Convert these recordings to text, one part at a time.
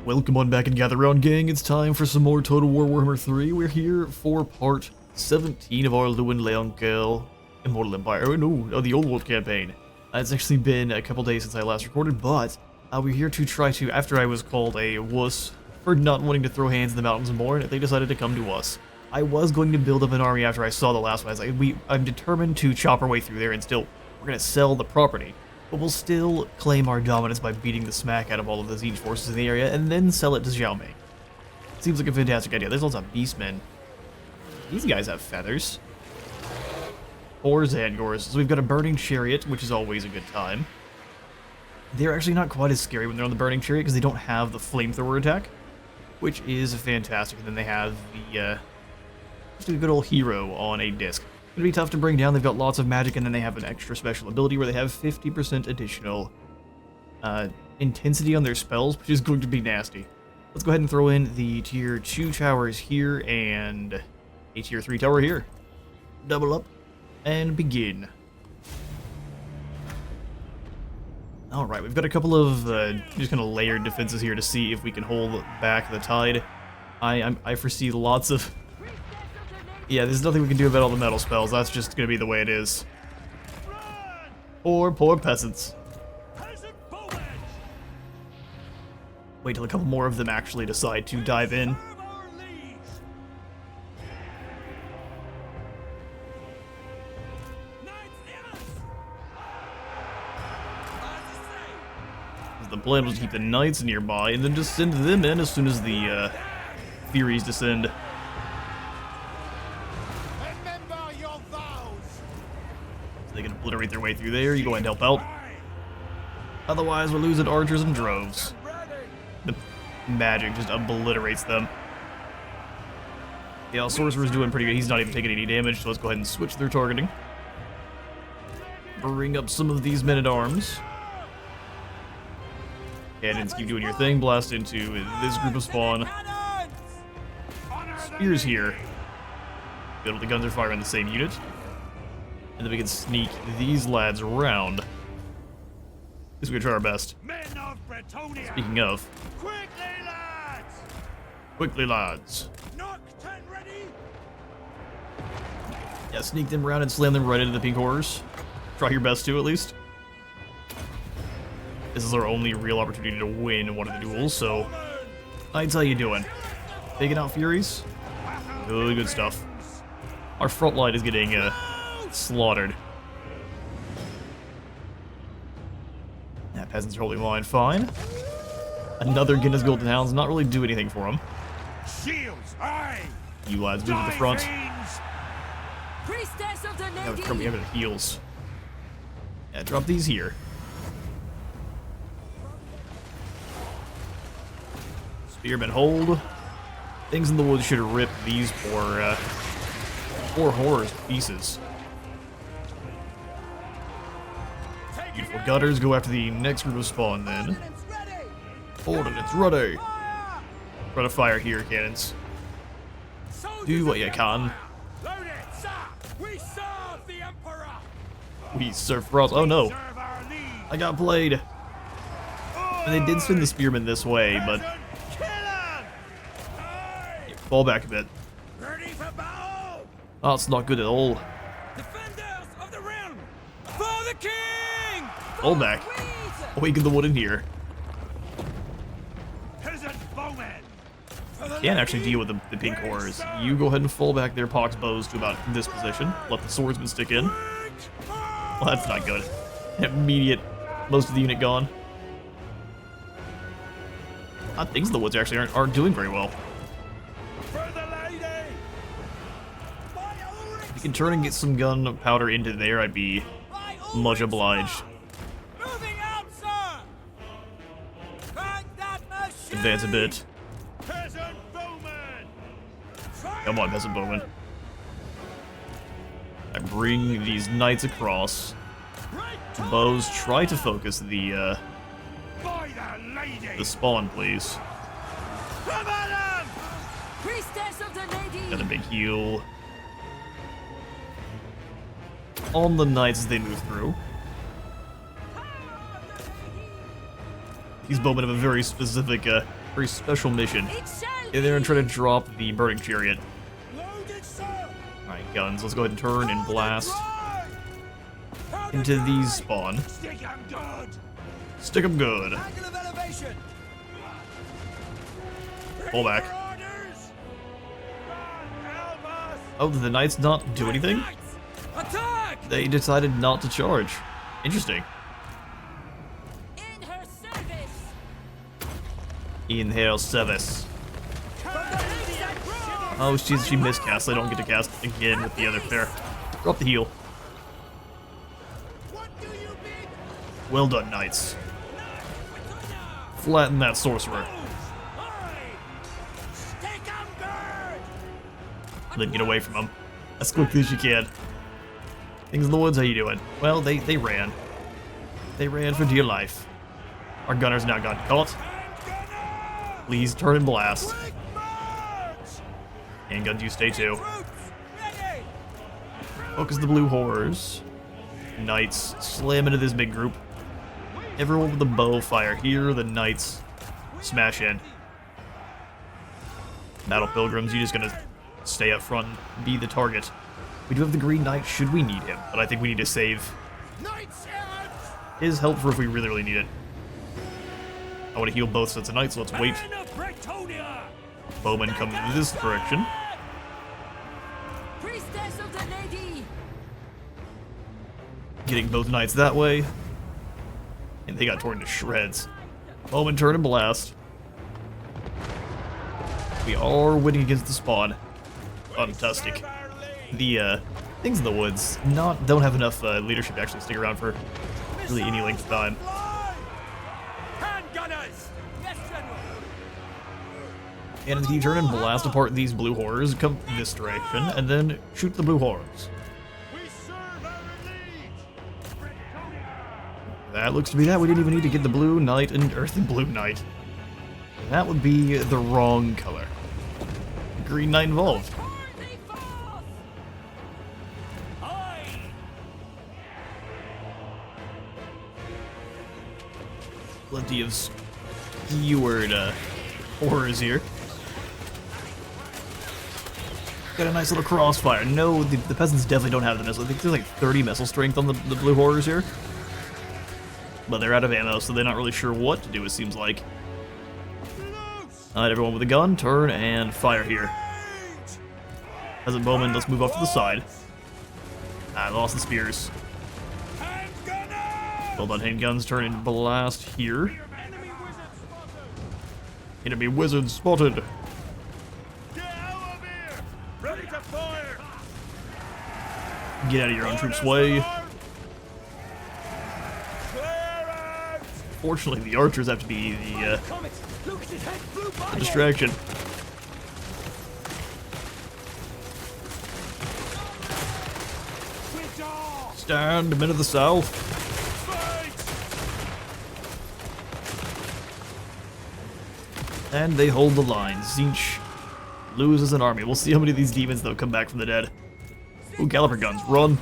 Welcome on back and gather round, gang. It's time for some more Total War Warhammer 3. We're here for part 17 of our Louen Immortal Empire. Oh no, the Old World campaign. It's actually been a couple days since I last recorded, but we're here to try to, after I was called a wuss for not wanting to throw hands in the mountains more, they decided to come to us. I was going to build up an army after I saw the last one. I was like, I'm determined to chop our way through there, and still, we're going to sell the property. But we'll still claim our dominance by beating the smack out of all of the Tzeentch forces in the area, and then sell it to Xiaoming. Seems like a fantastic idea. There's also beastmen. These guys have feathers. Or Zangors. So we've got a burning chariot, which is always a good time. They're actually not quite as scary when they're on the burning chariot, because they don't have the flamethrower attack, which is fantastic. And then they have the good old hero on a disc. It'll be tough to bring down. They've got lots of magic, and then they have an extra special ability where they have 50% additional intensity on their spells, which is going to be nasty. Let's go ahead and throw in the tier 2 towers here and a tier 3 tower here. Double up and begin. Alright, we've got a couple of just kind of layered defenses here to see if we can hold back the tide. I foresee lots of... Yeah, there's nothing we can do about all the metal spells. That's just going to be the way it is. Poor peasants. Wait till a couple more of them actually decide to dive in. The plan was to keep the knights nearby and then just send them in as soon as the Furies descend. They can obliterate their way through there. You go ahead and help out. Otherwise, we're losing archers and droves. The magic just obliterates them. Yeah, Sorcerer's doing pretty good. He's not even taking any damage, so let's go ahead and switch their targeting. Bring up some of these men-at-arms. Cannons, keep doing your thing. Blast into this group of spawn. Spears here. Good, the guns are firing the same unit. And then we can sneak these lads around. At least we're gonna try our best. Men of Bretonnia. Speaking of. Quickly, lads! Quickly, lads. Nocturne ready? Yeah, sneak them around and slam them right into the pink horrors. Try your best to, at least. This is our only real opportunity to win one of the duels, so... Knights, how you doing? Taking out Furies? Good stuff. Our front line is getting, slaughtered. Yeah, peasants are holding line fine. Another Guinness Golden Hounds, not really do anything for them. Shields, aye! You lads move to the front. Priestess of the Yeah, Navy. we have the heals. Yeah, drop these here. Spearmen hold. Things in the woods should rip these poor horrors to pieces. Beautiful gutters, go after the next group of spawn then. Ordnance ready! Try to fire here, cannons. Do what you can. Load it, sir! We serve the Emperor! We serve Frost. Oh no! Serve our lead! I got played! And they did send the spearmen this way, but... Kill 'em! Yeah, fall back a bit. Ready for battle! Oh, it's not good at all. Defenders of the realm! For the king! Fall back. Awaken the wood in here. Peasant bowmen! Can't actually deal with the pink horrors. You go ahead and fall back their pox bows to about this position. Let the swordsman stick in. Well, that's not good. Immediate. Most of the unit gone. Things in the woods actually aren't doing very well. For the lady! If you can turn and get some gunpowder into there, I'd be much obliged. Moving out, sir! Crank that machine! Advance a bit. Peasant bowmen! Come on, peasant bowman. I bring these knights across. Bows, try to focus the By the lady! spawn, please. Come at 'em! Priestess of the Navy. Got a big heal. On the knights as they move through. These bowmen have a very specific Very special mission. It shall Yeah, they're gonna be. try to drop the burning chariot. Loaded, sir. Alright, guns. Let's go ahead and turn and blast Right. into these spawn. Stick 'em good. Stick 'em good. Angle of elevation. Pull back. For orders. Help us. Oh, did the knights not do anything? Attack! They decided not to charge. Interesting. In her service. In her service. Oh, she miscast. I don't get to cast again with the other pair. Drop the heal. What do you mean? Well done, knights. Flatten that sorcerer. Stick 'em good. Then get away from him as quickly as you can. Things in the woods, how you doing? Well, they ran. They ran for dear life. Our gunners now got caught. Please turn and blast. Quick march. Handguns, you stay too. Troops ready. Focus the blue horrors. Knights slam into this big group. Everyone with the bow fire here. The knights smash in. Battle pilgrims, you just gonna stay up front and be the target. We do have the Green Knight should we need him, but I think we need to save Knights errant. his help for if we really need it. I want to heal both sets of knights, so let's wait. Men of Bretonnia. Bowmen come in this direction. Priestess of the Lady. Getting both knights that way. And they got torn to shreds. Bowmen turn and blast. We are winning against the spawn. Fantastic. The things in the woods don't have enough leadership to actually stick around for really any length of time. Hand gunners. Yes, General. And you turn and blast apart these blue horrors, come this direction, and then shoot the blue horrors. We serve our liege. Bretonnia. That looks to be that. We didn't even need to get the blue knight and earthy blue knight. That would be the wrong color. Green knight involved. Hurry forth. Aye. Plenty of skewered horrors here. Got a nice little crossfire. No, the peasants definitely don't have the missile. I think there's like 30 missile strength on the blue horrors here. But they're out of ammo, so they're not really sure what to do, it seems like. Alright, everyone with a gun, turn and fire here. Peasant bowman, let's move off to the side. I lost the spears. Hand gunners. Well done, handguns, turn and blast here. Enemy wizard spotted. Enemy wizard spotted. Get out of here. Ready to fire. Get out of your own troops' way. Clearance. Fortunately, the archers have to be the Comet. Look at his head flew by. distraction. Switch off. Stand, men of the south. Fight. And they hold the line. Tzeentch loses an army. We'll see how many of these demons though come back from the dead. Ooh, Galloper guns, run!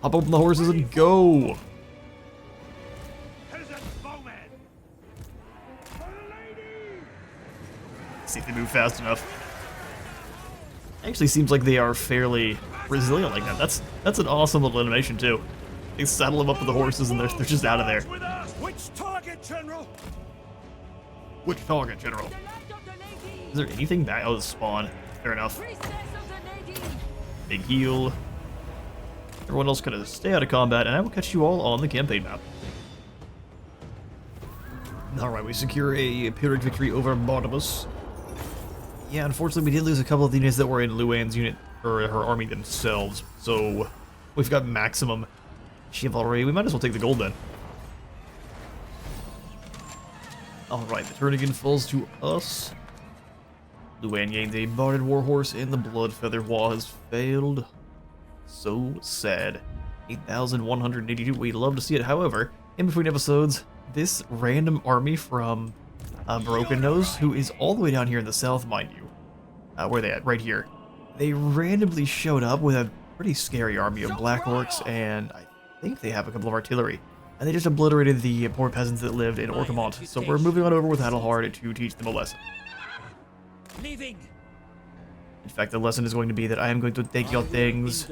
Hop up on the horses and go! Peasant bowman. For the lady. See if they move fast enough. Actually seems like they are fairly resilient like that. That's an awesome little animation too. They saddle them up with the horses and they're just out of there. With us. Which target, General? Which target, General? The Light of the Lady. Is there anything back? Oh, the spawn. Fair enough. Priestess of the Lady. Big heal. Everyone else kind of stay out of combat, and I will catch you all on the campaign map. Alright, we secure a Pyrrhic victory over Modlist. Yeah, unfortunately we did lose a couple of the units that were in Louan's unit, or her army themselves, so we've got maximum chivalry. We might as well take the gold then. Alright, the turn again falls to us. Louan gains a barded warhorse, and the Bloodfeather Wall has failed. So sad. 8,182. We'd love to see it. However, in between episodes, this random army from Broken Nose, who is all the way down here in the south, mind you. Where are they at? Right here. They randomly showed up with a pretty scary army of Black Orcs, and I think they have a couple of artillery. And they just obliterated the poor peasants that lived in Orcamont. So we're moving on over with Adelhard to teach them a lesson. Leaving. In fact, the lesson is going to be that I am going to take your things.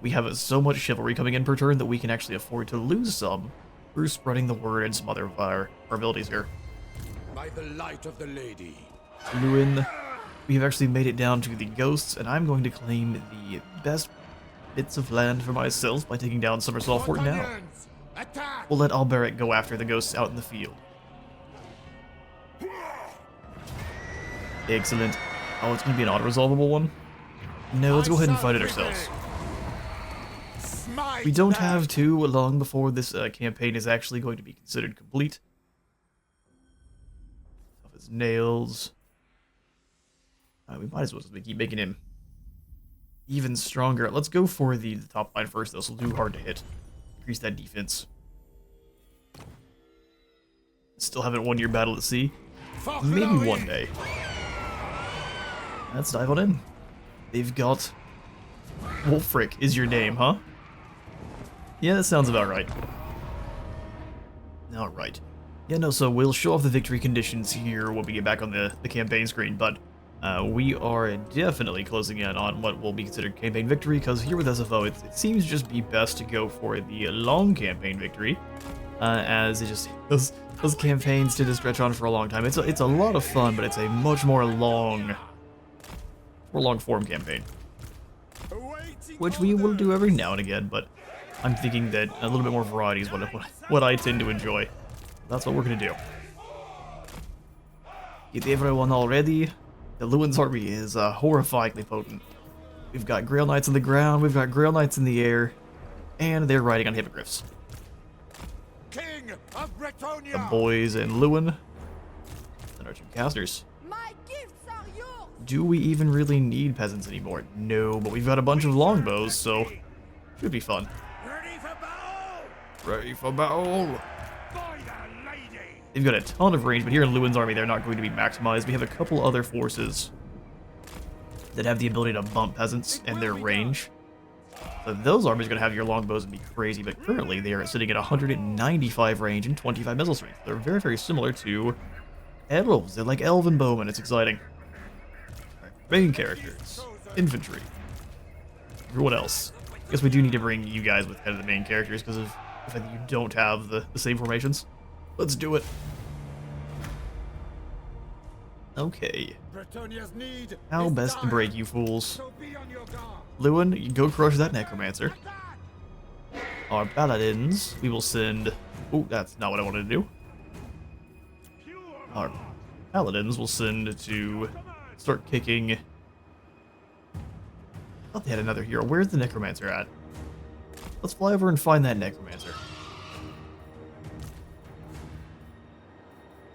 We have so much chivalry coming in per turn that we can actually afford to lose some through spreading the word and some other of our abilities here. By the light of the lady. Louen, we have actually made it down to the ghosts, and I'm going to claim the best bits of land for myself by taking down Somersault Fort now. Attack! We'll let Alberic go after the ghosts out in the field. Excellent. Oh, it's going to be an auto-resolvable one? No, let's go ahead and fight it ourselves. We don't have too long before this campaign is actually going to be considered complete. Of his nails. We might as well just keep making him even stronger. Let's go for the top line first. This will do hard to hit. Increase that defense. Still haven't won your battle at sea. Maybe one day. Let's dive on in. They've got... Wolfric is your name, huh? Yeah, that sounds about right. Alright. Yeah, no, so we'll show off the victory conditions here when we get back on the campaign screen, but we are definitely closing in on what will be considered campaign victory, because here with SFO, it seems just be best to go for the long campaign victory, as it just... Those campaigns tend to stretch on for a long time. It's a lot of fun, but it's a much more long form campaign. Which we will do every now and again, but I'm thinking that a little bit more variety is what I tend to enjoy. That's what we're going to do. Get everyone all ready. The Louen's army is horrifyingly potent. We've got Grail Knights on the ground, we've got Grail Knights in the air, and they're riding on hippogriffs. King of Bretonnia. The boys and Louen, and our two casters. My gifts are yours. Do we even really need peasants anymore? No, but we've got a bunch of longbows, so should be fun. Ready for battle. Ready for battle! By the lady. They've got a ton of range, but here in Louen's army, they're not going to be maximized. We have a couple other forces that have the ability to bump peasants and their range. So those armies are going to have your longbows and be crazy, but currently they are sitting at 195 range and 25 missile strength. They're very, very similar to elves. They're like elven bowmen. It's exciting. Right, main characters. Infantry. Everyone else. I guess we do need to bring you guys with kind of the main characters because of the fact that you don't have the same formations. Let's do it. Okay. Bretonnia's need How is best to dire. break you fools? So be on your guard. Louen, you go crush that necromancer. Our paladins, we will send... Oh, that's not what I wanted to do. Our paladins will send to start kicking... I thought they had another hero. Where's the necromancer at? Let's fly over and find that necromancer.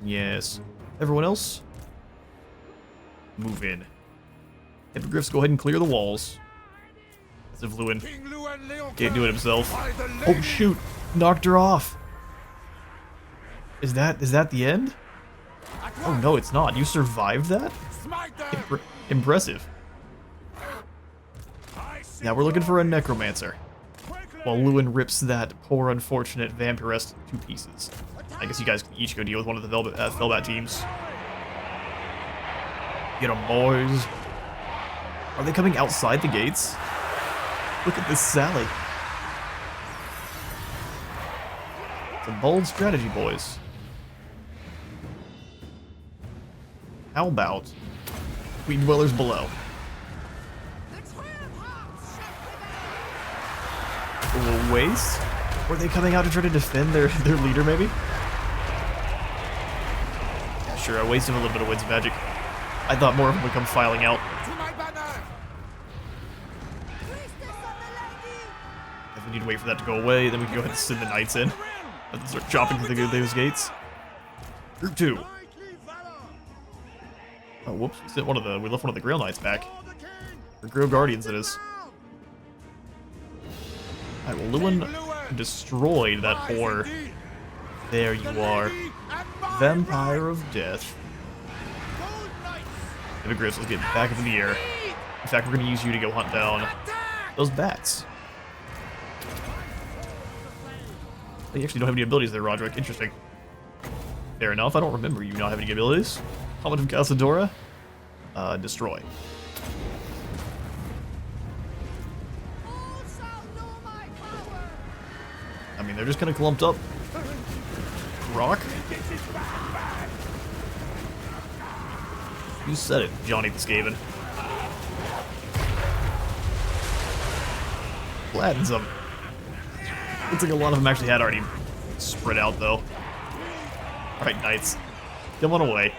Yes. Everyone else? Move in. Hippogriffs, go ahead and clear the walls. As if Louen King Louen Leon can't do it himself. by the Oh lady. shoot! Knocked her off! Is that the end? Oh no, it's not. You survived that? Smite them. Impressive. I see Now we're looking for a necromancer. While Louen rips that poor unfortunate vampiress to pieces. I guess you guys can each go deal with one of the Felbat teams. Get them, boys. Are they coming outside the gates? Look at this sally. It's a bold strategy, boys. How about Queen Dwellers below? A little waste? Were they coming out to try to defend their leader, maybe? Yeah, sure, I wasted a little bit of Wind's magic. I thought more of them would come filing out. to my banner. If we need to wait for that to go away, then we can go ahead and send the knights in. And start chopping through those gates. Group 2. Oh, whoops. We left one of the Grail Knights back. Or Grail Guardians, it is. Alright, well, Louen destroyed that poor... There you are. Vampire of Death. Hippogriffs, let's get back up in the air. In fact, we're going to use you to go hunt down those bats. You actually don't have any abilities there, Roderick. Interesting. Fair enough. I don't remember you not having any abilities. Comet of Casadora. Destroy. All shall know my power. I mean, they're just kind of clumped up. Rock? You said it, Johnny the Skaven. Flattens them. Looks like a lot of them actually had already spread out, though. Alright, Knights. Come on away.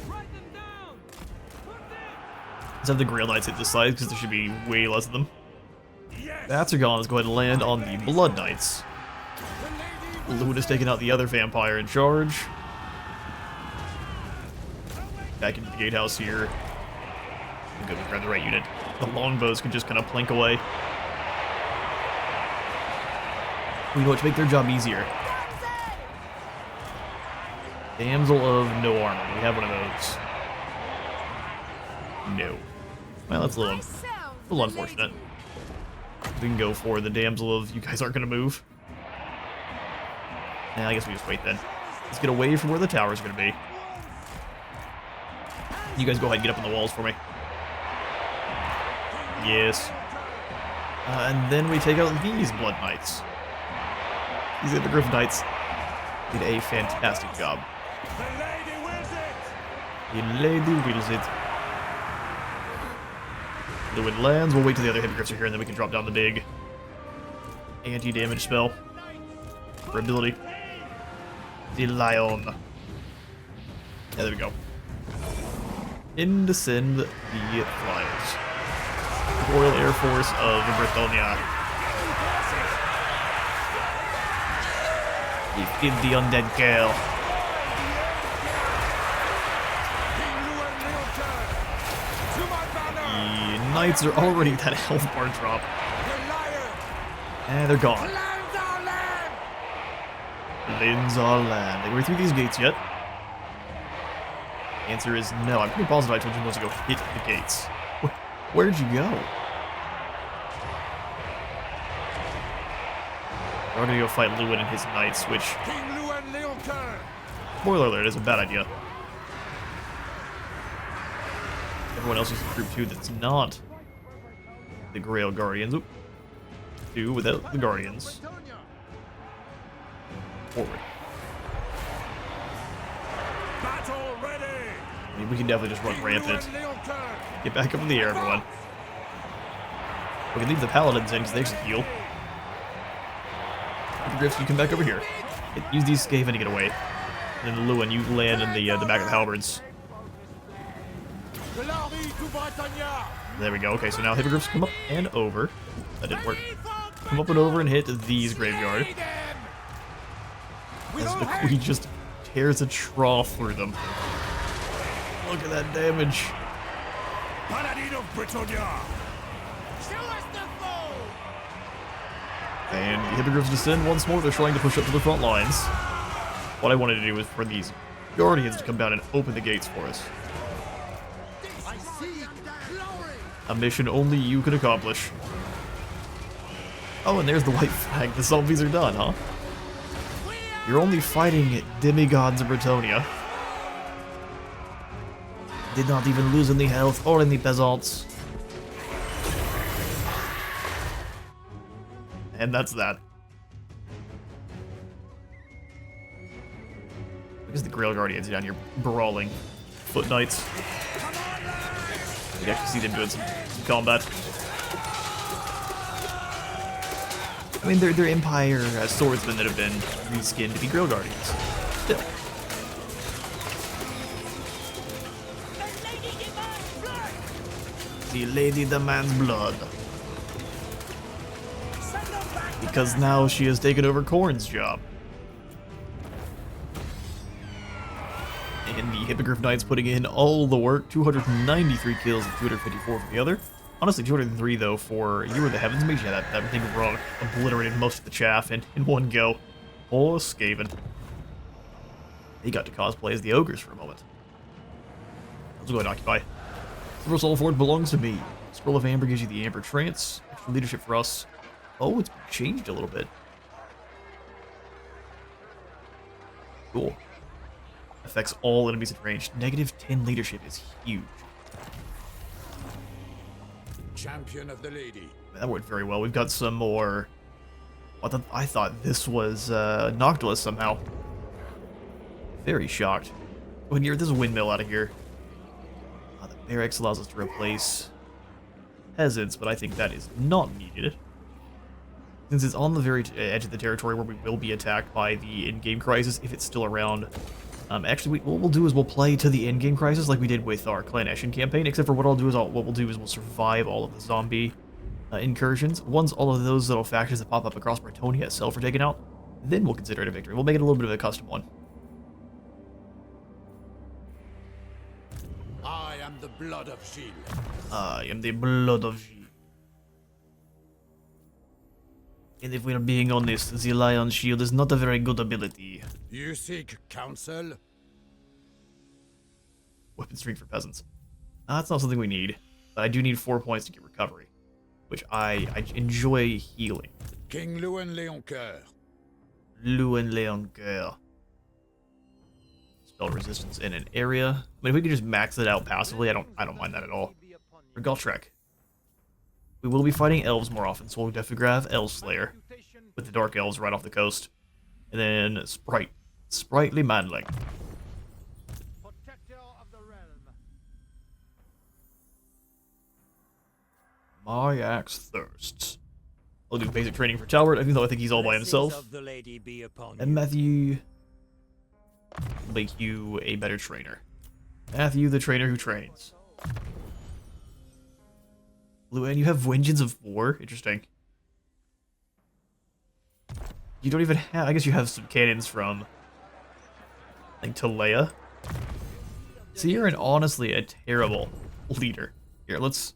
Write them down. Put them. Let's have the Grail Knights hit this side, because there should be way less of them. Yes. Bats are gone. Let's go ahead and land on the Blood Knights. The lady Louen has taken out the other vampire in charge. Back into the gatehouse here. Good, we grab the right unit. The longbows can just kind of plink away. You know what, to make their job easier. Damsel of no armor. Do we have one of those? No. Well, that's a little unfortunate. We can go for the Damsel of you guys aren't going to move. Nah, I guess we just wait then. Let's get away from where the tower's going to be. You guys go ahead and get up on the walls for me. Yes. And then we take out these Blood Knights. These are the Griffin Knights. Did a fantastic job. The lady wills it. The lady wills it. Louen lands. We'll wait till the other Hippogriffs are here, and then we can drop down the big anti-damage spell for ability. The Lion. Yeah, there we go. In descend the flyers. Royal Air Force of Bretonnia. Defeat the undead girl. King Louen of Bretonnia. To my banner. The knights are already at that health bar drop. The liar. And they're gone. Lands our land. Lands our land. Are we through these gates yet? The answer is no. I'm pretty positive I told you once to go hit the gates. Where'd you go? We're gonna go fight Louen and his knights, which, King Louen of Bretonnia. spoiler alert, is a bad idea. Everyone else is in group 2 that's not the Grail Guardians. Oop. 2 without the Guardians. Forward. Battle ready. I mean, we can definitely just run rampant. Louen of Bretonnia. Get back up in the air, everyone. We can leave the Paladins in because they should heal. Griffs, you come back over here. Use these Skaven to get away. And then Louen, you land in the back of the halberds. Glory to Bretonnia. There we go. Okay, so now Hippogriffs come up and over. That didn't work. Come up and over and hit these graveyard. As the Queen just tears a trough through them. Look at that damage. Paladin of Bretonnia. Show us the foe. And the Hippogriffs descend once more. They're trying to push up to the front lines. What I wanted to do was for these Guardians to come down and open the gates for us. I see glory. A mission only you could accomplish. Oh, and there's the white flag. The zombies are done, huh? You're only fighting demigods of Bretonnia. Did not even lose any health or any peasants. And that's that. Because the Grail Guardians are down here brawling. Foot Knights. You can actually see them doing some combat. I mean, they're Empire swordsmen that have been reskinned to be Grail Guardians. Still. The lady demands blood. Because now she has taken over Corrin's job. And the Hippogriff Knights putting in all the work. 293 kills and 254 for the other. Honestly, 203 though for You Were the Heavens Mage. Yeah, that thing wrong. Obliterated most of the chaff in one go. Oh, Skaven. He got to cosplay as the ogres for a moment. Let's go ahead and occupy. Silver Soul Forge belongs to me. Scroll of Amber gives you the Amber Trance. Extra leadership for us. Oh, it's changed a little bit. Cool. Affects all enemies at range. -10 leadership is huge. Champion of the lady. That worked very well. We've got some more... I thought this was Noctilus somehow. Very shocked. When you're there's a windmill out of here. The barracks allows us to replace peasants, but I think that is not needed. Since it's on the very edge of the territory where we will be attacked by the in-game crisis if it's still around. Actually, what we'll do is we'll play to the in-game crisis like we did with our Clan Eshin campaign, except for what we'll do is we'll survive all of the zombie incursions. Once all of those little factions that pop up across Bretonnia itself are taken out, then we'll consider it a victory. We'll make it a little bit of a custom one. I am the blood of Gilles. I am the blood of Gilles. And if we're being honest, the Lion Shield is not a very good ability. You seek counsel? Weapon string for peasants. That's not something we need, but I do need 4 points to get recovery, which I enjoy healing. King Louen Leoncoeur. Louen Leoncoeur. Spell resistance in an area. I mean, if we could just max it out passively, I don't mind that at all. For Galtrek. We will be fighting elves more often, so we'll definitely grab Elf Slayer with the Dark Elves right off the coast. And then Sprightly Manling. Protector of the realm. My axe thirsts. I'll do basic training for Talbot, even though I think he's all by himself. Of the lady be upon And Matthew will make you a better trainer. Matthew, the trainer who trains. Louen, you have Engines of War? Interesting. You don't even have... I guess you have some cannons from... I think Talea. So you're honestly a terrible leader. Here, let's...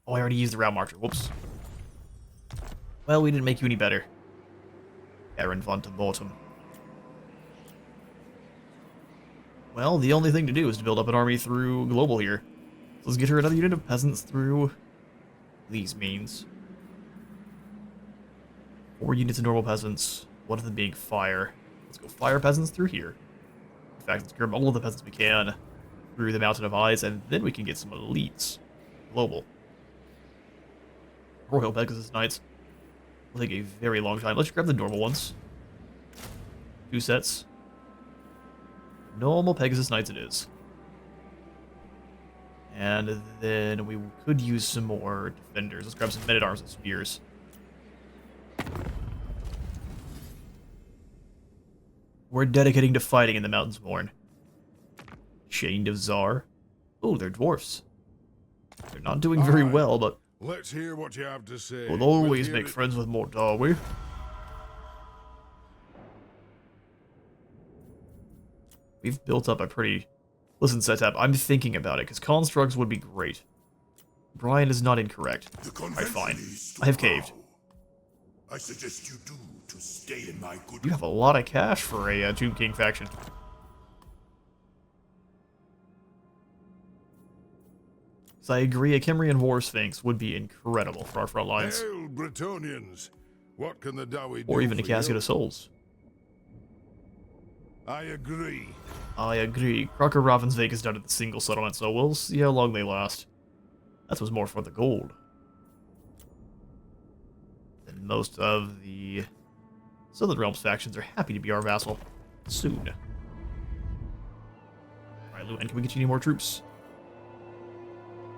Oh, I already used the Route Marcher. Whoops. Well, we didn't make you any better. Aaron von Bottom. Well, the only thing to do is to build up an army through Global here. So let's get her another unit of peasants through these means. 4 units of normal peasants, one of them being fire. Let's go fire peasants through here. In fact, let's grab all of the peasants we can through the Mountain of Eyes, and then we can get some elites. Global. Royal Pegasus Knights. Will take a very long time. Let's grab the normal ones. 2 sets. Normal Pegasus Knights it is. And then we could use some more defenders. Let's grab some men-at-arms and spears. We're dedicating to fighting in the Mountains Born. Chained of Czar. Oh, they're dwarfs. They're not doing very well, but let's hear what you have to say. we'll always make friends with Mordawi. We've built up a pretty... Listen, Setup, I'm thinking about it, because constructs would be great. Brian is not incorrect. Alright, fine. I have caved. I suggest you do to stay in my good. You have a lot of cash for a Tomb King faction. So I agree, a Kymrian War Sphinx would be incredible for our front lines. Hail, Bretonians! What can the Dowie do Or even a for Casket you? of Souls. I agree. I agree. Crocker Ravensvik is done at the single settlement, so we'll see how long they last. That was more for the gold. And most of the Southern Realms factions are happy to be our vassal. Soon. Alright, Louen, can we get you any more troops?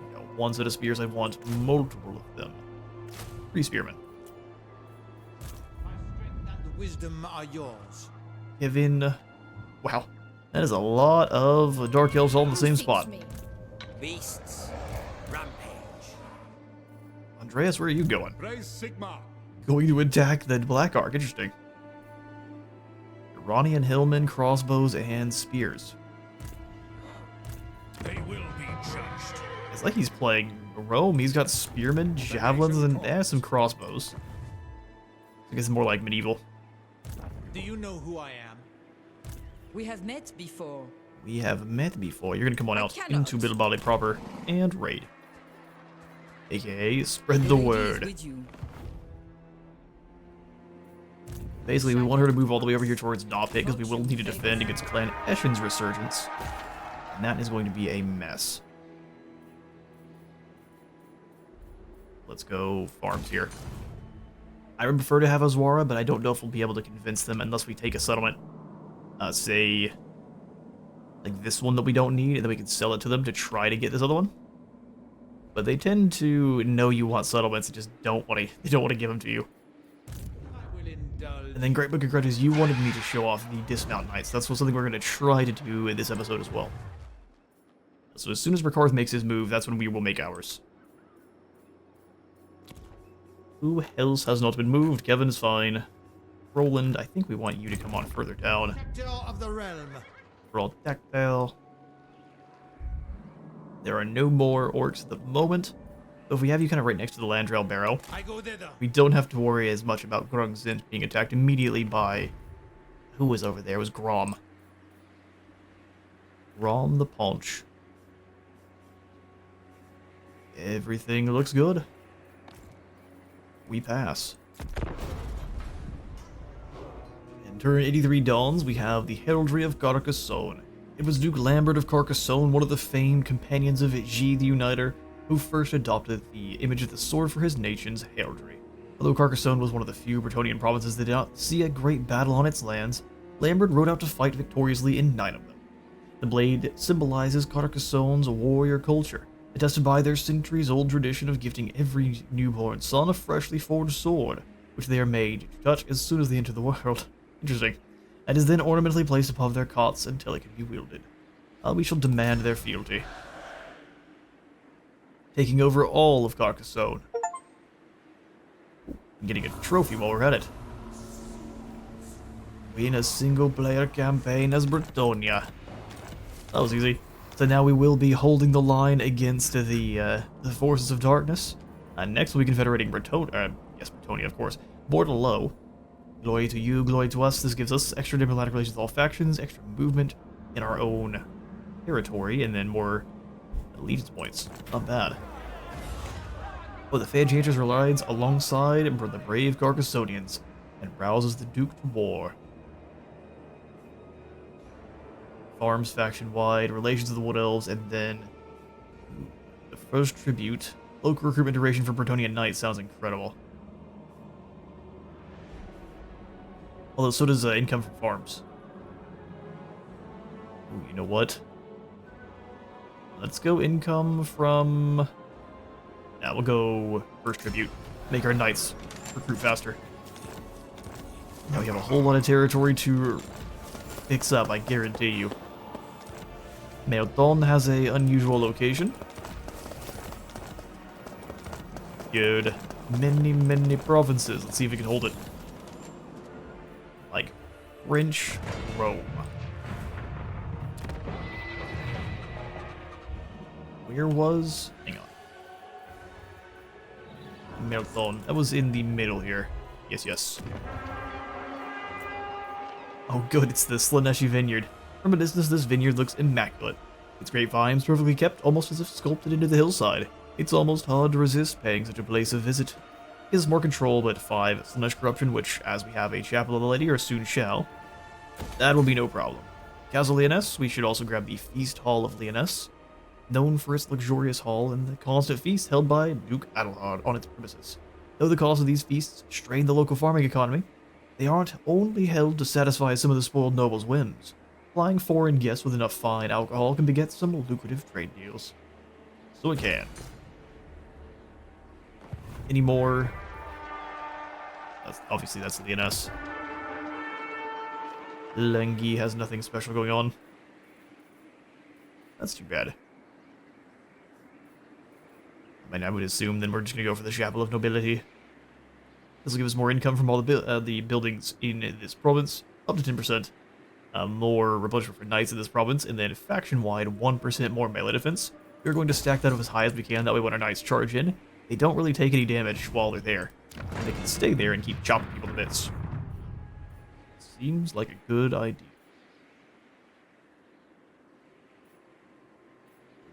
We got 1 set of spears, I want multiple of them. 3 spearmen. My strength and wisdom are yours. Kevin. Wow. That is a lot of Dark Elves all in the same spot. Beasts. Rampage. Andreas, where are you going? Raise Sigma. Going to attack the Black Ark. Interesting. Iranian Hillmen, crossbows, and spears. They will be judged. It's like he's playing Rome. He's got spearmen, javelins, and some crossbows. I guess it's more like medieval. Do you know who I am? We have met before. We have met before. You're gonna come on I out cannot. into Bilbali proper and raid. AKA, spread the lady is word. with you. Basically, we want her to move all the way over here towards Nopit, because we will need to defend against Clan Eshin's resurgence. And that is going to be a mess. Let's go farms here. I would prefer to have Azwara, but I don't know if we'll be able to convince them unless we take a settlement. Say, like this one that we don't need, and then we can sell it to them to try to get this other one. But they tend to know you want settlements and just don't want to give them to you. And then Great Book of Grudges, you wanted me to show off the Dismount Knights. That's something we're going to try to do in this episode as well. So as soon as Rakarth makes his move, that's when we will make ours. Who else has not been moved? Kevin's fine. Roland, I think we want you to come on further down. Of the realm. We're all tactile. There are no more orcs at the moment. But if we have you kind of right next to the Landrail Barrow, we don't have to worry as much about Grung Tzeentch being attacked immediately by... Who was over there? It was Grom. Grom the Paunch. Everything looks good. We pass. In turn 83 dawns, we have the Heraldry of Carcassonne. It was Duke Lambert of Carcassonne, one of the famed companions of G the Uniter, who first adopted the image of the sword for his nation's heraldry. Although Carcassonne was one of the few Bretonnian provinces that did not see a great battle on its lands, Lambert rode out to fight victoriously in 9 of them. The blade symbolizes Carcassonne's warrior culture, attested by their centuries-old tradition of gifting every newborn son a freshly forged sword, which they are made to touch as soon as they enter the world. Interesting. And is then ornamentally placed above their cots until it can be wielded. We shall demand their fealty. Taking over all of Carcassonne. Getting a trophy while we're at it. Win a single-player campaign as Bretonnia. That was easy. So now we will be holding the line against the forces of darkness. Next we'll be confederating Bretonnia, of course. Bordelot. Glory to you, glory to us. This gives us extra diplomatic relations with all factions, extra movement in our own territory, and then more allegiance points. Not bad. Oh, the Enchantress rides alongside the brave Carcassonians and rouses the Duke to war. Farms faction-wide, relations of the Wood Elves, and then the first tribute. Local recruitment duration for Bretonnian Knights sounds incredible. Although so does income from farms. Ooh, you know what? Let's go income from... Yeah, we'll go first tribute. Make our knights recruit faster. Now we have a whole lot of territory to fix up, I guarantee you. Meodon has a unusual location. Good. Many provinces. Let's see if we can hold it. Like French Rome. Where was... Hang on. Meodon. That was in the middle here. Yes. Oh good, it's the Slaneshi Vineyard. From a distance, this vineyard looks immaculate. Its grapevines perfectly kept, almost as if sculpted into the hillside. It's almost hard to resist paying such a place a visit. It has more control, but 5 Slanesh corruption, which, as we have a Chapel of the Lady, or soon shall, that will be no problem. Castle Lyonesse, we should also grab the Feast Hall of Lyonesse, known for its luxurious hall and the constant feasts held by Duke Adelhard on its premises. Though the cost of these feasts strain the local farming economy, they aren't only held to satisfy some of the spoiled nobles' whims. Flying foreign guests with enough fine alcohol can beget some lucrative trade deals. So it can. Any more? Obviously that's Lyonesse. Lengi has nothing special going on. That's too bad. I mean, I would assume then we're just gonna go for the Chapel of Nobility. This will give us more income from all the buildings in this province, up to 10%. More replenishment for knights in this province, and then faction-wide 1% more melee defense. We're going to stack that up as high as we can, that way when our knights charge in, they don't really take any damage while they're there. And they can stay there and keep chopping people to bits. Seems like a good idea.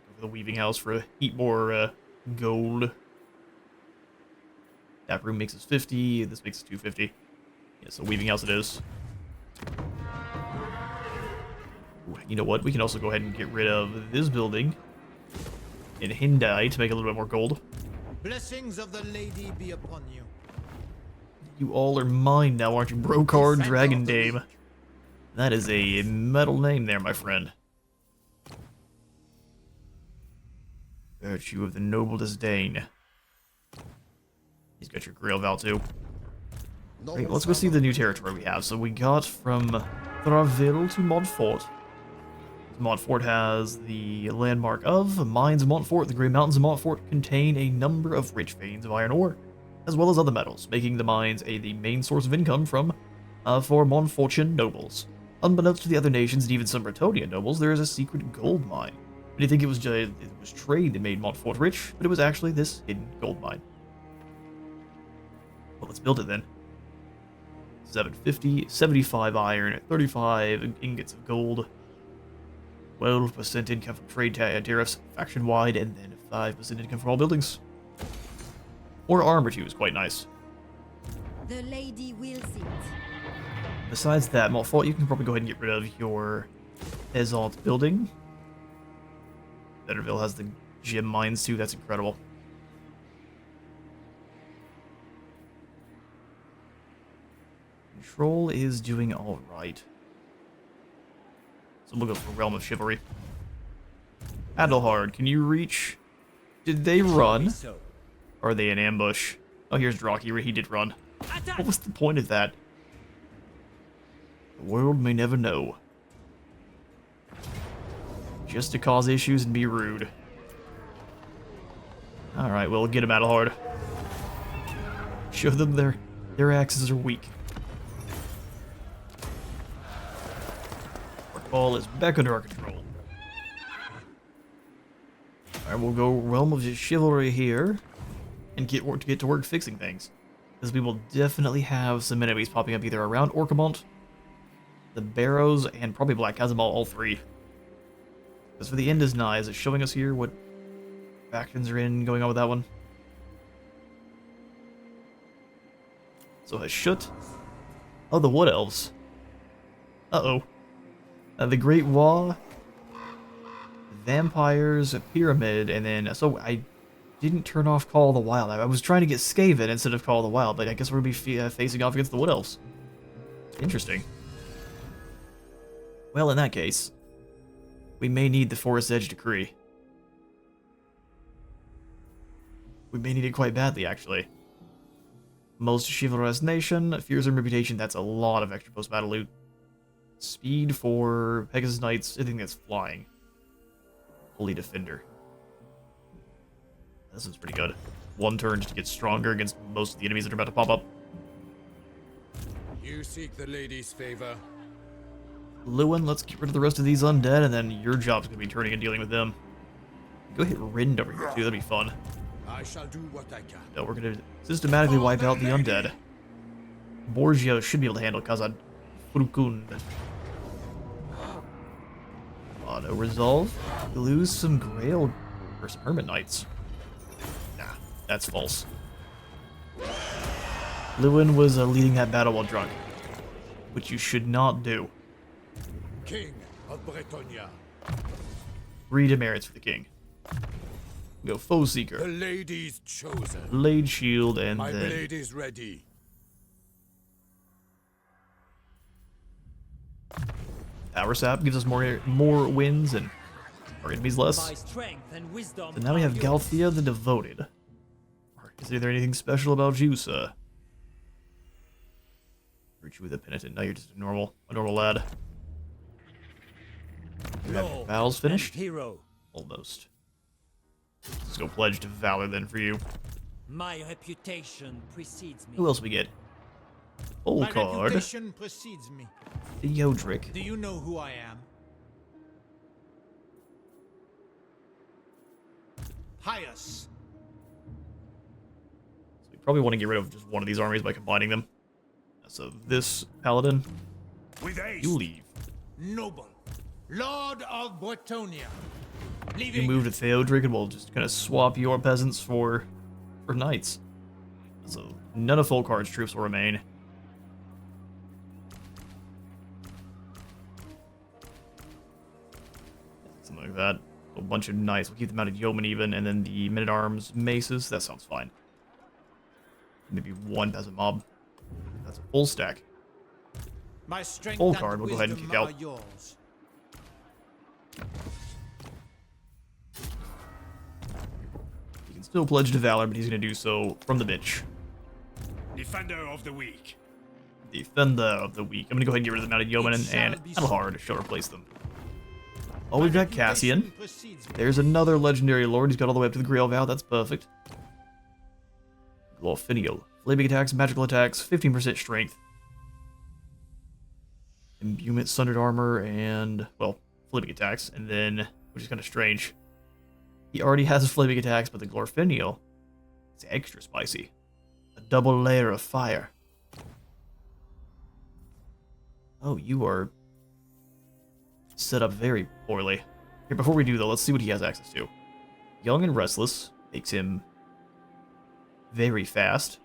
Go for the Weaving House for a heap more gold. That room makes us 50, this makes us 250. Yeah, so weaving house it is. Ooh, you know what? We can also go ahead and get rid of this building in Hindai to make a little bit more gold. Blessings of the lady be upon you. You all are mine now, aren't you? Brokard Dragon Dame. That is a metal name there, my friend. Virtue of the noble disdain. He's got your Grail Val too. Great, let's go see the new territory we have. So we got from Thraville to Montfort. Montfort has the landmark of Mines of Montfort. The Grey Mountains of Montfort contain a number of rich veins of iron ore, as well as other metals, making the mines the main source of income for Montfortian nobles. Unbeknownst to the other nations and even some Bretonnian nobles, there is a secret gold mine. And you think it was trade that made Montfort rich, but it was actually this hidden gold mine. Well, let's build it then. 750, 75 iron, 35 ingots of gold, 12% income from trade tariffs faction-wide, and then 5% income from all buildings. Or armor too is quite nice. The lady wills it. Besides that, Montfort, you can probably go ahead and get rid of your Tzeentch building. Betterville has the gem mines too, that's incredible. Control is doing alright. So we'll go for Realm of Chivalry. Adelhard, can you reach? Did they run? Or are they in ambush? Oh, here's Draki, he did run. What was the point of that? The world may never know. Just to cause issues and be rude. Alright, well, get him, Adelhard. Show them their axes are weak. Ball is back under our control. Alright, we'll go Realm of Chivalry here and get to work fixing things. Because we will definitely have some enemies popping up either around Orcamont, the Barrows, and probably Black Chasm, all three. Because for the end is nigh, is it showing us here what factions are going on with that one? So Hashut. Oh, the Wood Elves. Uh-oh. The Great Wall, Vampires, Pyramid, and then, so I didn't turn off Call of the Wild. I was trying to get Skaven instead of Call of the Wild, but I guess we're going to be facing off against the Wood Elves. Interesting. Well, in that case, we may need the Forest Edge Decree. We may need it quite badly, actually. Most chivalrous nation, fearsome reputation, that's a lot of extra post-battle loot. Speed for Pegasus Knights, anything that's flying. Holy Defender. This is pretty good. One turn just to get stronger against most of the enemies that are about to pop up. You seek the lady's favor. Louen, let's get rid of the rest of these undead, and then your job's going to be turning and dealing with them. Go hit Rind over here, too. That'd be fun. I shall do what I can. No, we're going to systematically wipe out the undead. Borgio should be able to handle Kazad Furukund. Auto resolve. We lose some Grail or some Hermit Knights. Nah, that's false. Louen was leading that battle while drunk, which you should not do. King of Bretonnia. 3 demerits for the king. Go Foe Seeker. The lady's chosen. Blade Shield, and My then blade is ready. Power Sap gives us more wins and our enemies less. My strength and wisdom. So now we have Galthea the Devoted. Is there anything special about Jusa? Virtue of the Penitent. No, you're just a normal lad. You have your battles finished? Hero. Almost. Let's go Pledge to Valor then for you. My reputation precedes me. Who else we get? Full My card. reputation precedes me. Theodric. Do you know who I am? Pious. So we probably want to get rid of just one of these armies by combining them. So this Paladin, With haste. you leave. Noble. Lord of Bretonnia. You Leaving. move to Theodric and we'll just kind of swap your peasants for knights. So none of Folkard's troops will remain. something like that. A bunch of knights. We'll keep the mounted yeomen even, and then the men-at-arms maces. That sounds fine. Maybe one peasant mob. That's a full stack. My strength Full and card, we'll go ahead and wisdom kick out. are yours. He can still pledge to valor, but he's going to do so from the bitch. Defender of the weak. Defender of the week. I'm going to go ahead and get rid of the mounted yeomen, and Adelhard shall replace them. Oh, we've got Cassian. There's another legendary lord. He's got all the way up to the Grail Vow. That's perfect. Glorfinial. Flaming attacks, magical attacks, 15% strength. Imbuement, sundered armor, and, well, flaming attacks. And then, which is kind of strange, he already has flaming attacks, but the Glorfinial is extra spicy. A double layer of fire. Oh, you are set up very poorly. Here, before we do though, let's see what he has access to. Young and Restless makes him very fast.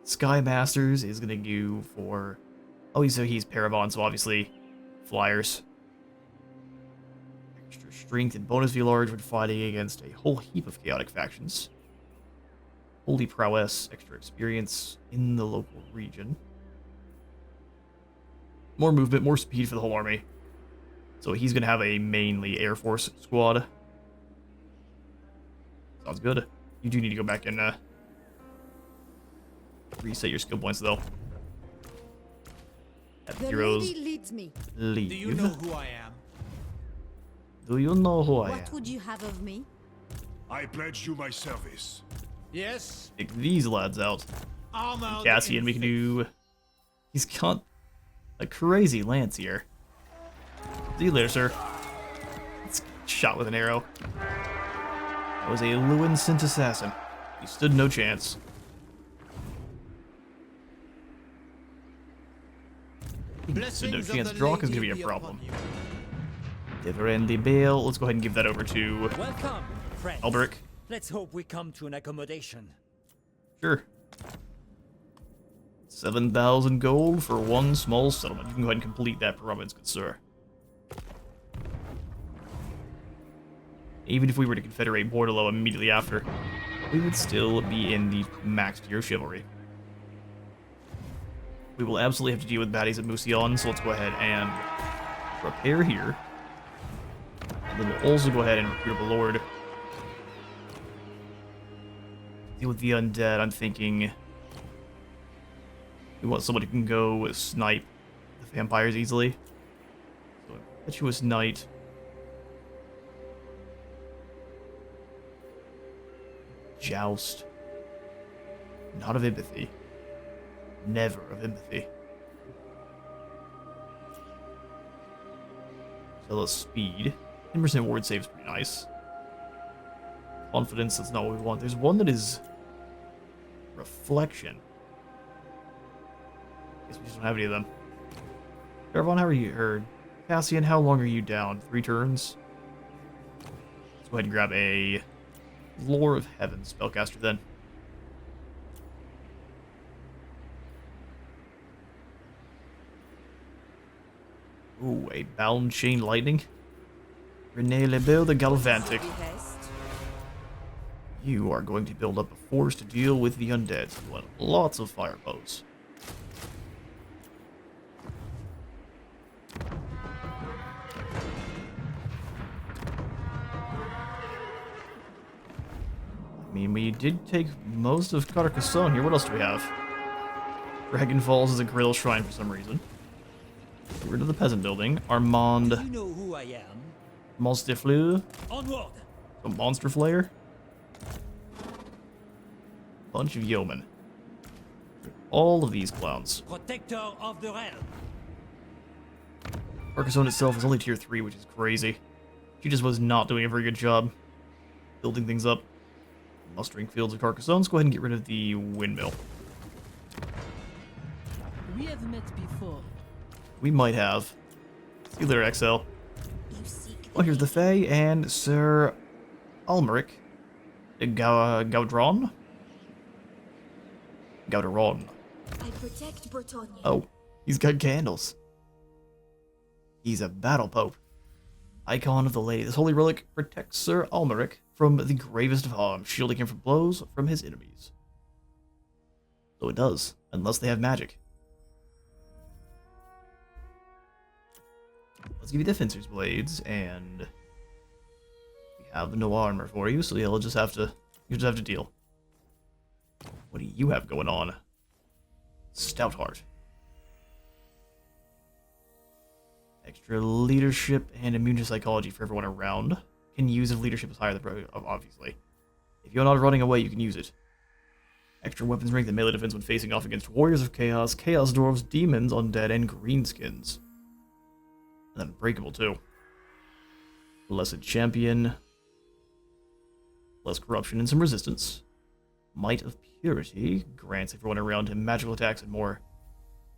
Sky Masters is gonna go for... Oh, he's Paramount, so obviously flyers. Extra strength and bonus v large when fighting against a whole heap of chaotic factions. Holy prowess, extra experience in the local region. More movement, more speed for the whole army. So he's going to have a mainly Air Force squad. Sounds good. You do need to go back and reset your skill points, though. The Heroes lady leads me. leave. Do you know who I am? Do you know who I am? What would you have of me? I pledge you my service. Yes. Take these lads out. Armor. Cassian, we can do... He's got a crazy lance here. See you later, sir. It's shot with an arrow. That was a Louen sent assassin. He stood no chance. He stood no chance. Drawk is going to be a problem. Diverendi Bale. Let's go ahead and give that over to Welcome, friends. Alberic. Let's hope we come to an accommodation. Sure. 7,000 gold for one small settlement. You can go ahead and complete that province, good sir. Even if we were to confederate Bordello immediately after, we would still be in the max tier chivalry. We will absolutely have to deal with baddies at Mousillon, so let's go ahead and prepare here. And then we'll also go ahead and recruit up a lord. Deal with the undead, I'm thinking... We want someone who can go snipe the vampires easily. So, Impetuous Knight. Joust. Not of empathy. Never of empathy. Zealous speed. 10% ward save is pretty nice. Confidence, that's not what we want. There's one that is... Reflection. Guess we just don't have any of them. Caravan, how are you? Or Cassian, how long are you down? 3 turns? Let's go ahead and grab a Lore of Heaven spellcaster then. Ooh, a Bound Chain Lightning. René Lebel the Galvantic. You are going to build up a force to deal with the undead. You want lots of fire bows. I mean, we did take most of Carcassonne here. What else do we have? Dragon Falls is a grill shrine for some reason. Get rid of the peasant building. Armand You know who I am. Monster Fleur. Onward. A monster flayer. Bunch of yeomen. All of these clowns. Protector of the realm. Carcassonne itself is only tier 3, which is crazy. She just was not doing a very good job building things up. Mustering fields of Carcassonne. Let's go ahead and get rid of the windmill. We have met before. We might have. See you later, XL. Oh, here's the Fae and Sir Almeric de Gaudron. Gauderon. I protect Bretonnia. Oh, he's got candles. He's a battle pope. Icon of the Lady. This holy relic protects Sir Almeric from the gravest of harm, shielding him from blows from his enemies. So it does, unless they have magic. Let's give you the Fencer's Blades, and we have no armor for you, so you'll just have to deal. What do you have going on? Stoutheart. Extra leadership and immune to psychology for everyone around. Can use if leadership is higher than obviously. If you're not running away, you can use it. Extra weapon strength and melee defense when facing off against warriors of chaos, chaos dwarves, demons, undead, and greenskins. And then unbreakable too. Blessed champion. Less corruption and some resistance. Might of purity grants everyone around him magical attacks and more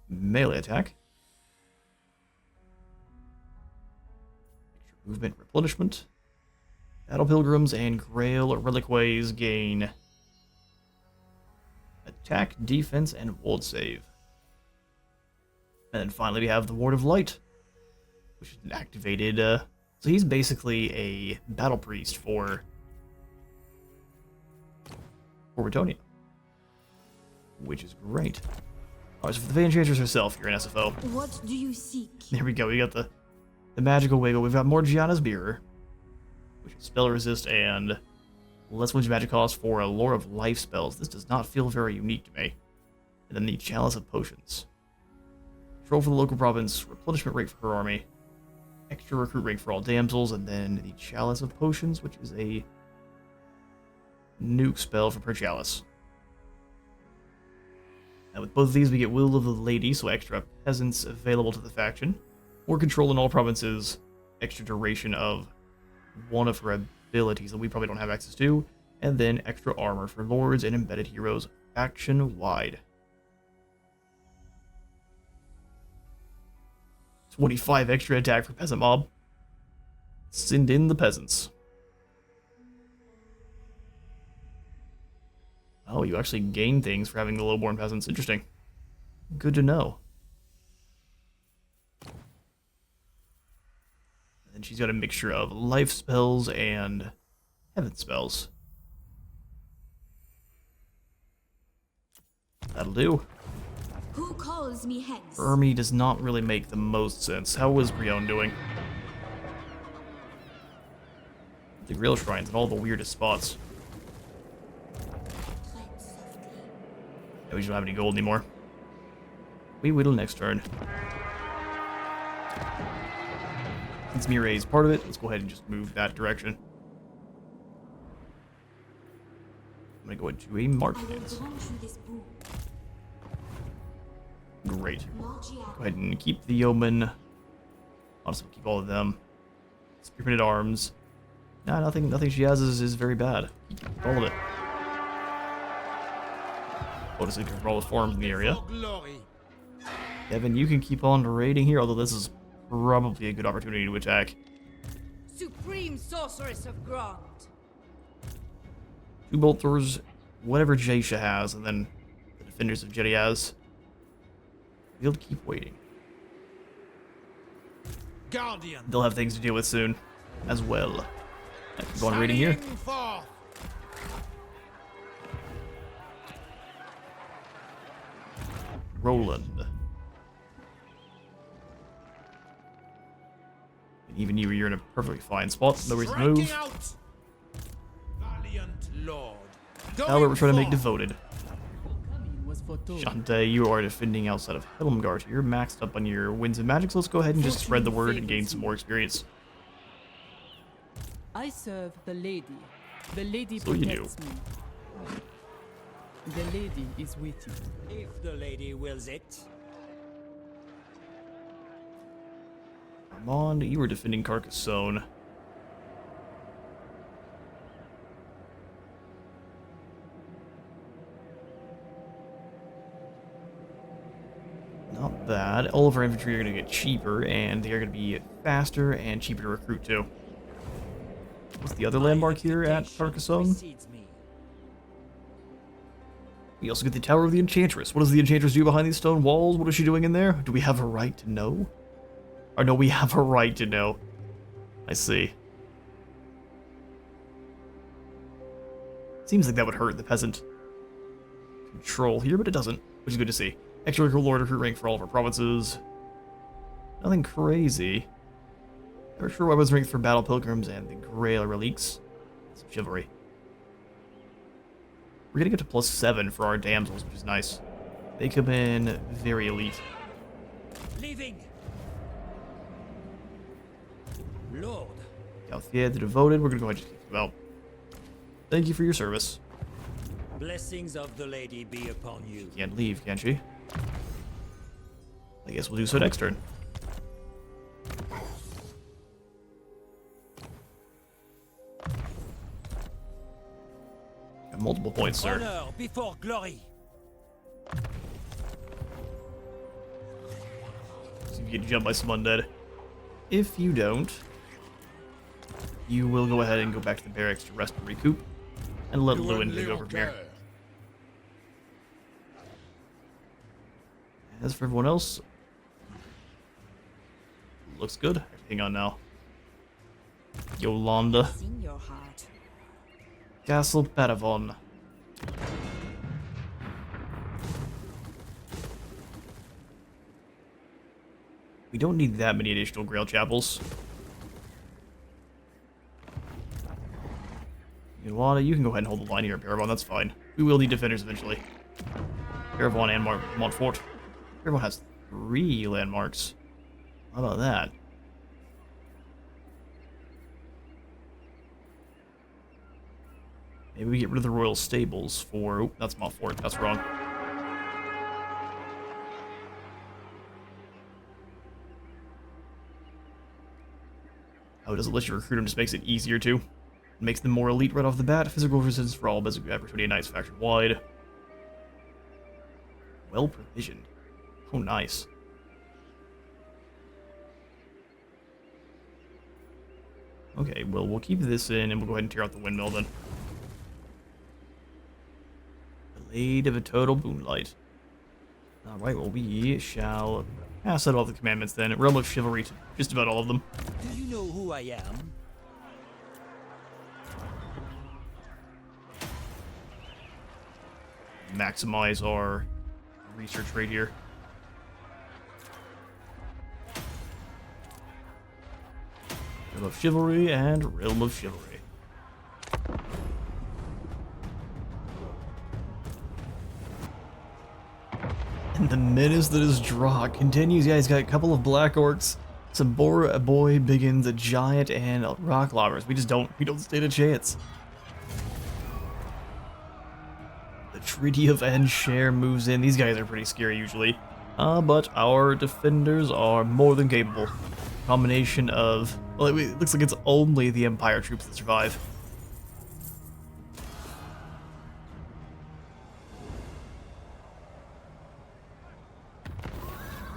melee attack. Extra movement replenishment. Battle pilgrims and grail reliquaries gain attack, defense, and ward save. And then finally we have the Ward of Light, which is activated. So he's basically a battle priest for Bretonnia, which is great. Alright, so for the Enchantress herself, you're an SFO. What do you seek? There we go. We got the magical wiggle. We've got more Gianna's Mirror, which is spell resist and less wins magic cost for a Lore of Life spells. This does not feel very unique to me. And then the Chalice of Potions. Control for the local province, replenishment rate for her army, extra recruit rate for all damsels, and then the Chalice of Potions, which is a nuke spell for per chalice. And with both of these, we get Will of the Lady, so extra peasants available to the faction. More control in all provinces, extra duration of one of her abilities that we probably don't have access to, and then extra armor for lords and embedded heroes faction-wide. 25 extra attack for peasant mob. Send in the peasants. Oh, you actually gain things for having the lowborn peasants. Interesting. Good to know. And then she's got a mixture of life spells and heaven spells. That'll do. Who calls me hence? Ermi does not really make the most sense. How is Brion doing? The grill shrines in all the weirdest spots. We just don't have any gold anymore. We whittle next turn. Since Mire is part of it, let's go ahead and just move that direction. I'm gonna go into a market. Great. Go ahead and keep the yeoman. Honestly, keep all of them. Spearheaded arms. Nah, nothing she has is very bad. Keep all of it. Bonus to control the forms in the area. Evan, you can keep on raiding here, although this is probably a good opportunity to attack. Supreme Sorceress of Grant. 2 bolt throwers, whatever Jaisha has, and then the defenders of Jedi has. We'll keep waiting. Guardian. They'll have things to deal with soon, as well. Keep on raiding here. Roland. And even you're in a perfectly fine spot. No reason to move. Valiant Lord. However, we're trying to make devoted. Coming was foretold. Shante, you are defending outside of Helmgart. You're maxed up on your winds and magic, so let's go ahead and just spread the word and gain some more experience. I serve the lady. The lady So you do. protects me. The lady is with you. If the lady wills it. Armand, you were defending Carcassonne. Not bad. All of our infantry are going to get cheaper, and they are going to be faster and cheaper to recruit too. What's the other landmark here at Carcassonne? Precedes me. We also get the Tower of the Enchantress. What does the Enchantress do behind these stone walls? What is she doing in there? Do we have a right to know? Or no, we have a right to know. I see. Seems like that would hurt the peasant control here, but it doesn't, which is good to see. Extra Lord recruit rank for all of our provinces. Nothing crazy. There are sure weapons rank for battle pilgrims and the Grail relics. Some chivalry. We're gonna get to +7 for our damsels, which is nice. They come in very elite. Leaving. Lord. Gauthier the Devoted, we're gonna go ahead and kick them out. Thank you for your service. Blessings of the lady be upon you. Can't leave, can she? I guess we'll do so next turn. Got multiple points, sir. Honor before glory. See if you get jumped by some undead. If you don't, you will go ahead and go back to the barracks to rest and recoup, and let Louen take over from here. As for everyone else, looks good. Hang on now. Yolanda. In your heart. Castle Patavon. We don't need that many additional Grail chapels. Yolanda, you can go ahead and hold the line here at Paravon, that's fine. We will need defenders eventually. Paravon and Montfort. Paravon has 3 landmarks. How about that? Maybe we get rid of the royal stables for... Oh, that's Montfort. That's wrong. Oh, does it let you recruit them? Just makes it easier to. It makes them more elite right off the bat. Physical resistance for all basic average 28 knights faction wide. Well provisioned. Oh, nice. Okay, well, we'll keep this in and we'll go ahead and tear out the windmill then. Blade of a Total Moonlight. Alright, well, we shall pass out all the commandments then. Realm of Chivalry to just about all of them. Do you know who I am? Maximize our research rate here. Realm of Chivalry and Realm of Chivalry. And the menace that is Draw continues. Yeah, he's got a couple of Black Orcs, some Boy Biggins, a Giant, and Rock Lobbers. We don't stand a chance. The Treaty of Enshare moves in. These guys are pretty scary usually. But our defenders are more than capable. Combination of... Well, it looks like it's only the Empire troops that survive.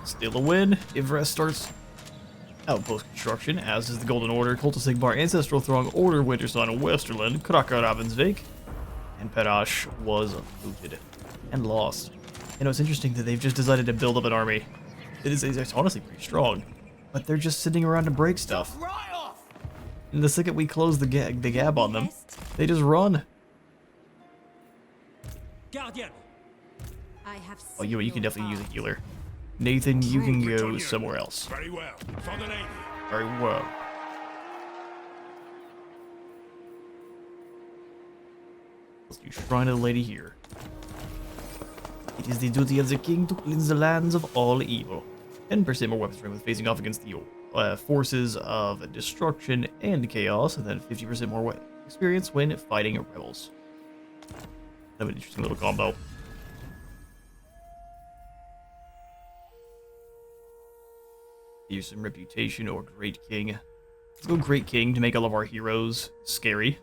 Still a win. Ivres starts outpost construction, as is the Golden Order, Cult of Sigmar, Ancestral Throng, Order, Wintersign, Westerland, Kraka Ravensvik, and Perash was looted and lost. You know, it's interesting that they've just decided to build up an army. It's honestly pretty strong, but they're just sitting around to break stuff. And the second we close the gap on them, they just run. Guardian. I have Oh, you can definitely use a healer. Nathan, you can go somewhere else. Very well. For the lady. Very well. Let's do Shrine of the Lady here. It is the duty of the king to cleanse the lands of all evil. 10% more weapons strength with facing off against the forces of destruction and chaos, and then 50% more experience when fighting rebels. Kind of an interesting little combo. Use some reputation or Great King. Let's go Great King to make all of our heroes scary,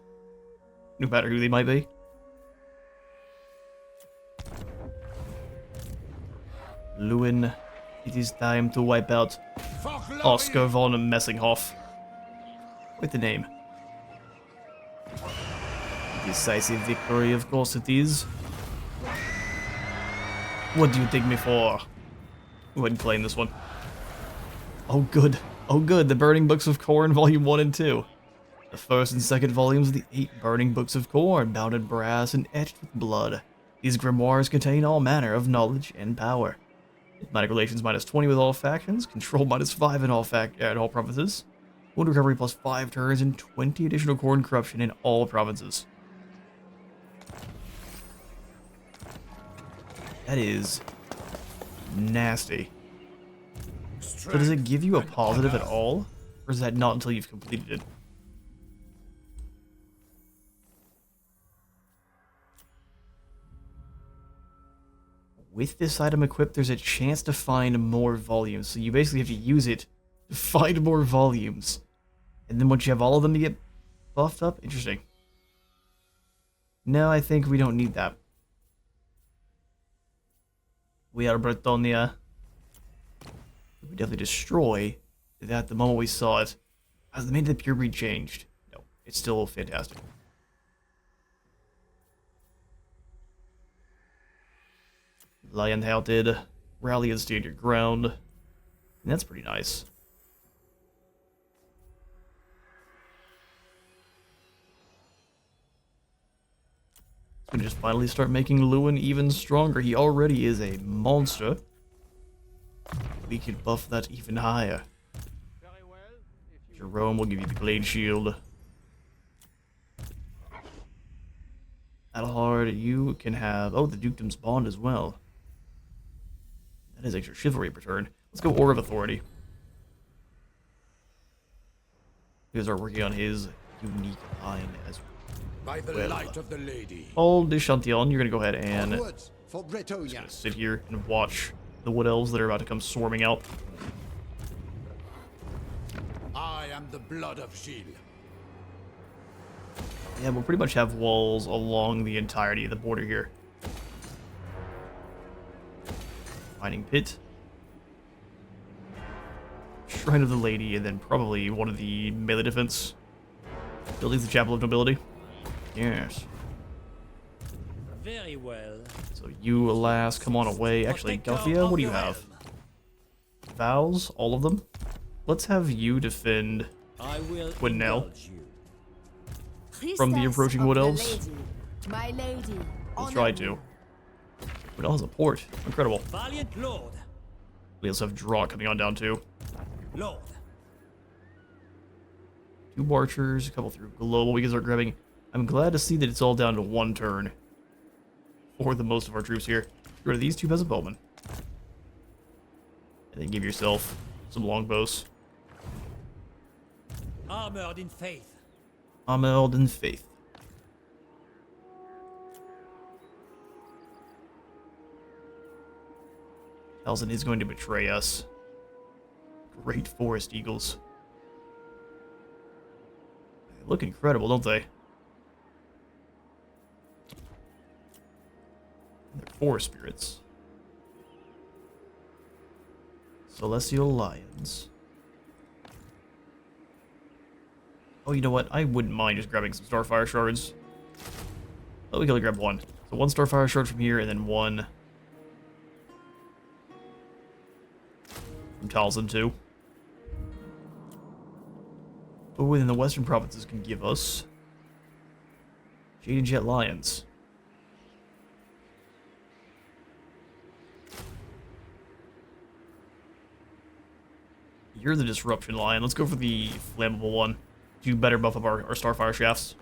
no matter who they might be. Louen, it is time to wipe out Oscar von Messinghoff. Quite the name. Decisive victory, of course it is. What do you take me for? Go ahead and claim this one. Oh, good. Oh good, the Burning Books of Corn, Volume 1 and 2. The first and second volumes of the 8 Burning Books of Corn, bound in brass and etched with blood. These grimoires contain all manner of knowledge and power. Diplomatic relations -20 with all factions, control -5 in all provinces, wound recovery +5 turns, and 20 additional corn corruption in all provinces. That is nasty. So does it give you a positive at all? Or is that not until you've completed it? With this item equipped, there's a chance to find more volumes. So you basically have to use it to find more volumes. And then once you have all of them, you get buffed up? Interesting. No, I think we don't need that. We are Bretonnia. We definitely destroy that the moment we saw it. Has the Maid of the Pure Breed changed? No, it's still fantastic. Lion-Haunted, rally and stand your ground. And that's pretty nice. It's gonna just finally start making Louen even stronger. He already is a monster. We could buff that even higher. Jerome will give you the Glade Shield. Adelhard, you can have... Oh, the Dukedom's Bond as well. That is extra chivalry return. Let's go Orb of Authority. You guys are working on his unique line as By the well. light of the lady. Old Enchantress, you're gonna go ahead and Onwards for Bretonnia. sit here and watch the Wood Elves that are about to come swarming out. I am the blood of Gilles. Yeah, we'll pretty much have walls along the entirety of the border here. Mining Pit. Shrine of the Lady, and then probably one of the melee defense buildings, the Chapel of Nobility. Yes. Very well. So you, alas, come on away. Actually, Delphia, what do you have? Vows? All of them? Let's have you defend I will Quinnell indulge you. from the approaching Wood Elves. My lady. We'll try to. Wood Elves has a port. Incredible. Valiant Lord. We also have draw coming on down too. Lord. 2 archers, a couple through global. We can start grabbing. I'm glad to see that it's all down to 1 turn for the most of our troops here. Get rid of these 2 peasant bowmen. And then give yourself some longbows. Armored in faith. Armored in faith. Talzin is going to betray us. Great Forest Eagles. They look incredible, don't they? They're forest spirits. Celestial Lions. Oh, you know what? I wouldn't mind just grabbing some Starfire Shards. Oh, we can only grab 1. So 1 Starfire Shard from here, and then 1 from Talzin too. But within the western provinces can give us Jade and Jet Lions. You're the Disruption Lion. Let's go for the flammable one. Do better buff up our Starfire shafts.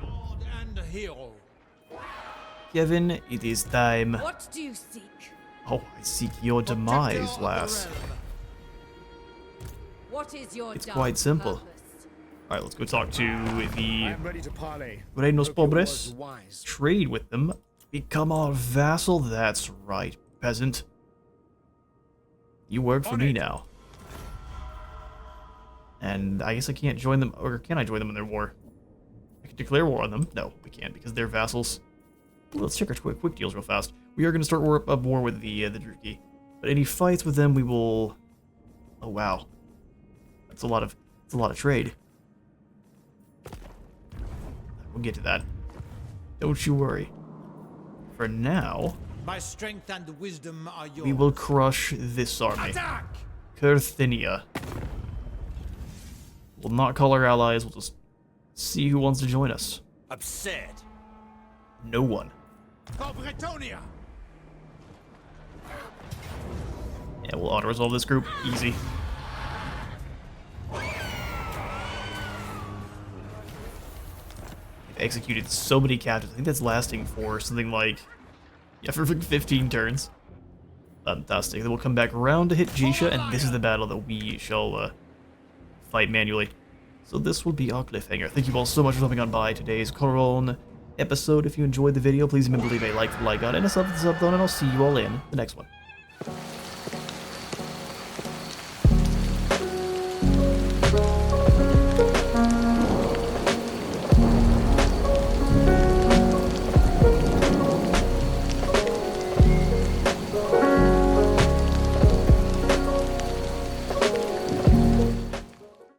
Lord and hero. Kevin, it is time. What do you seek? Oh, I seek your demise, Protector of the lass. realm. What is your It's dark quite simple. purpose? Alright, let's go talk to the I'm ready to parley. Reinos Hope your Pobres. words are wise. Trade with them. Become our vassal? That's right, peasant. You work for On me it. now. And I guess I can't join them, or can I join them in their war? I can declare war on them. No, we can't because they're vassals. Ooh, let's check our quick deals real fast. We are going to start a war with the Druki. But any fights with them, we will... Oh wow, that's a lot of trade. We'll get to that. Don't you worry. For now, My strength and wisdom are yours. we will crush this army. Attack! Carthinia. We'll not call our allies, we'll just see who wants to join us. Absurd. No one. For Bretonnia! Yeah, we'll auto-resolve this group. Easy. They've executed so many captives. I think that's lasting for something like... yeah, for 15 turns. Fantastic. Then we'll come back around to hit Jisha, and this is the battle that we shall fight manually. So this will be our cliffhanger. Thank you all so much for stopping on by today's Couronne episode. If you enjoyed the video, please remember to leave a like for the like on and a sub for the sub button, and I'll see you all in the next one.